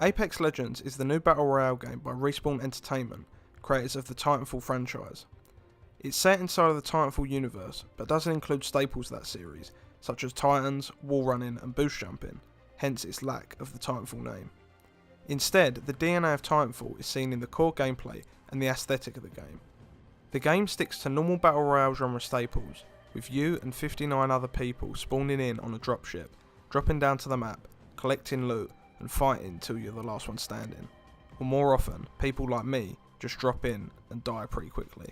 Apex Legends is the new Battle Royale game by Respawn Entertainment, creators of the Titanfall franchise. It's set inside of the Titanfall universe, but doesn't include staples of that series, such as Titans, wall running and boost jumping, hence its lack of the Titanfall name. Instead, the DNA of Titanfall is seen in the core gameplay and the aesthetic of the game. The game sticks to normal Battle Royale genre staples, with you and 59 other people spawning in on a dropship, dropping down to the map, collecting loot, and fighting till you're the last one standing. Or more often, people like me just drop in and die pretty quickly.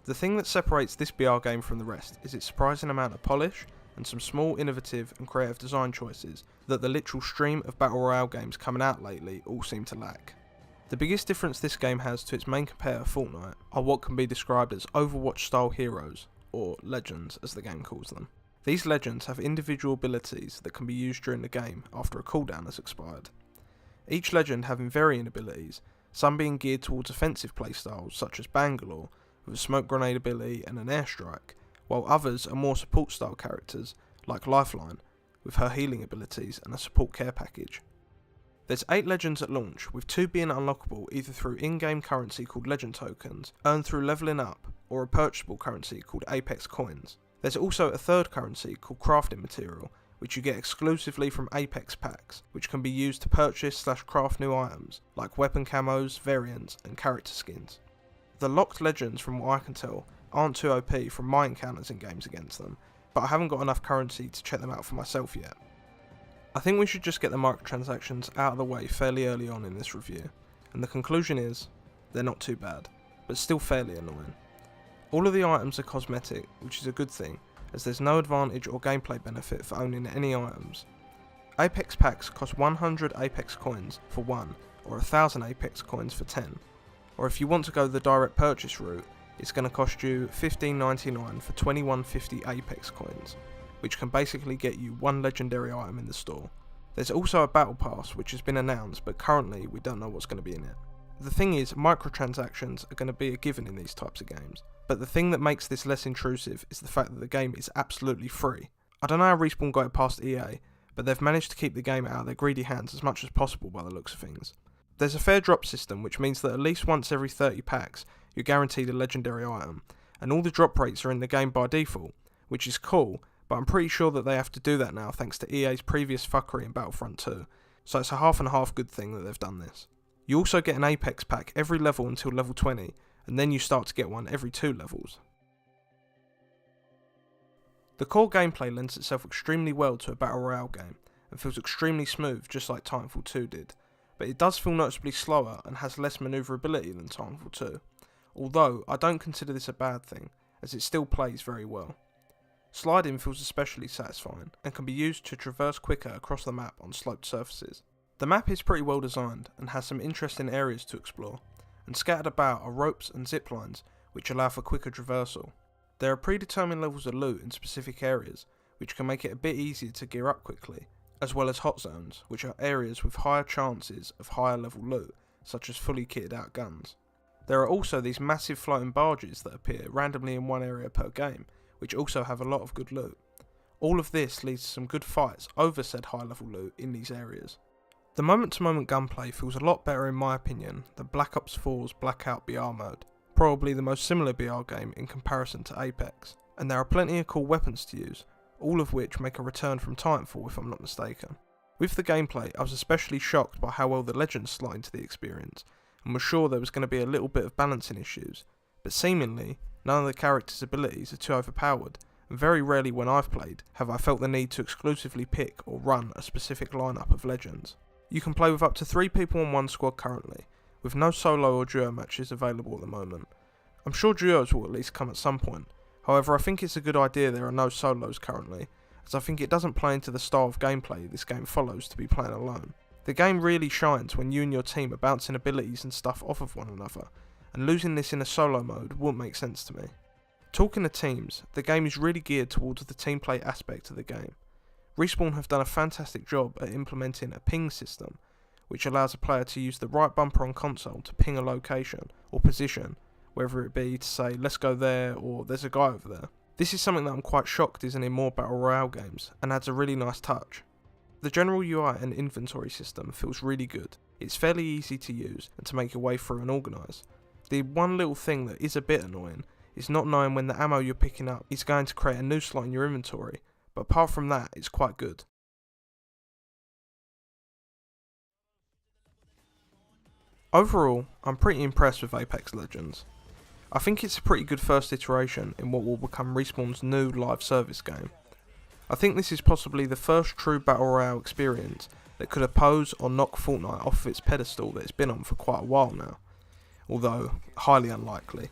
The thing that separates this BR game from the rest is its surprising amount of polish and some small innovative and creative design choices that the literal stream of Battle Royale games coming out lately all seem to lack. The biggest difference this game has to its main competitor Fortnite are what can be described as Overwatch style heroes, or legends as the game calls them. These legends have individual abilities that can be used during the game after a cooldown has expired. Each legend having varying abilities, some being geared towards offensive playstyles such as Bangalore with a smoke grenade ability and an airstrike, while others are more support style characters like Lifeline with her healing abilities and a support care package. There's 8 legends at launch, with 2 being unlockable either through in-game currency called legend tokens, earned through levelling up, or a purchasable currency called Apex coins. There's also a third currency called crafting material, which you get exclusively from Apex packs, which can be used to purchase/craft new items, like weapon camos, variants, and character skins. The locked legends, from what I can tell, aren't too OP from my encounters in games against them, but I haven't got enough currency to check them out for myself yet. I think we should just get the microtransactions out of the way fairly early on in this review, and the conclusion is, they're not too bad, but still fairly annoying. All of the items are cosmetic, which is a good thing, as there's no advantage or gameplay benefit for owning any items. Apex packs cost 100 Apex coins for 1, or 1000 Apex coins for 10, or if you want to go the direct purchase route, it's going to cost you $15.99 for 2150 Apex coins, which can basically get you one legendary item in the store. There's also a battle pass which has been announced, but currently we don't know what's going to be in it. The thing is, microtransactions are going to be a given in these types of games, but the thing that makes this less intrusive is the fact that the game is absolutely free. I don't know how Respawn got it past EA, but they've managed to keep the game out of their greedy hands as much as possible by the looks of things. There's a fair drop system, which means that at least once every 30 packs you're guaranteed a legendary item, and all the drop rates are in the game by default, which is cool, but I'm pretty sure that they have to do that now thanks to EA's previous fuckery in Battlefront 2, so it's a half and half good thing that they've done this. You also get an Apex pack every level until level 20, and then you start to get one every 2 levels. The core gameplay lends itself extremely well to a Battle Royale game, and feels extremely smooth just like Titanfall 2 did, but it does feel noticeably slower and has less manoeuvrability than Titanfall 2, although I don't consider this a bad thing, as it still plays very well. Sliding feels especially satisfying, and can be used to traverse quicker across the map on sloped surfaces. The map is pretty well designed, and has some interesting areas to explore, and scattered about are ropes and zip lines, which allow for quicker traversal. There are predetermined levels of loot in specific areas, which can make it a bit easier to gear up quickly, as well as hot zones, which are areas with higher chances of higher level loot, such as fully kitted out guns. There are also these massive floating barges that appear randomly in one area per game, which also have a lot of good loot. All of this leads to some good fights over said high level loot in these areas. The moment-to-moment gunplay feels a lot better in my opinion than Black Ops 4's Blackout BR mode, probably the most similar BR game in comparison to Apex, and there are plenty of cool weapons to use, all of which make a return from Titanfall if I'm not mistaken. With the gameplay, I was especially shocked by how well the legends slot into the experience, and was sure there was going to be a little bit of balancing issues, but seemingly, none of the characters' abilities are too overpowered, and very rarely when I've played have I felt the need to exclusively pick or run a specific lineup of legends. You can play with up to 3 people on one squad currently, with no solo or duo matches available at the moment. I'm sure duos will at least come at some point, however I think it's a good idea there are no solos currently, as I think it doesn't play into the style of gameplay this game follows to be playing alone. The game really shines when you and your team are bouncing abilities and stuff off of one another, and losing this in a solo mode wouldn't make sense to me. Talking of teams, the game is really geared towards the team play aspect of the game. Respawn have done a fantastic job at implementing a ping system, which allows a player to use the right bumper on console to ping a location or position, whether it be to say let's go there or there's a guy over there. This is something that I'm quite shocked isn't in more Battle Royale games, and adds a really nice touch. The general UI and inventory system feels really good. It's fairly easy to use and to make your way through and organise. The one little thing that is a bit annoying is not knowing when the ammo you're picking up is going to create a new slot in your inventory, but apart from that, it's quite good. Overall, I'm pretty impressed with Apex Legends. I think it's a pretty good first iteration in what will become Respawn's new live service game. I think this is possibly the first true Battle Royale experience that could oppose or knock Fortnite off of its pedestal that it's been on for quite a while now, although highly unlikely.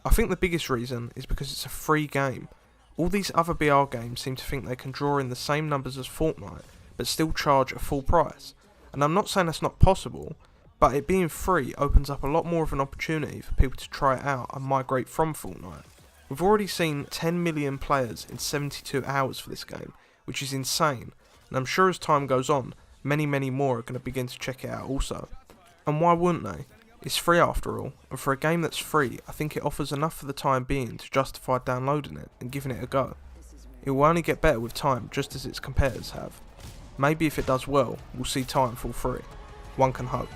I think the biggest reason is because it's a free game. All these other BR games seem to think they can draw in the same numbers as Fortnite, but still charge a full price. And I'm not saying that's not possible, but it being free opens up a lot more of an opportunity for people to try it out and migrate from Fortnite. We've already seen 10 million players in 72 hours for this game, which is insane, and I'm sure as time goes on, many more are going to begin to check it out also. And why wouldn't they? It's free after all, and for a game that's free, I think it offers enough for the time being to justify downloading it and giving it a go. It will only get better with time, just as its competitors have. Maybe if it does well, we'll see Titanfall 3. One can hope.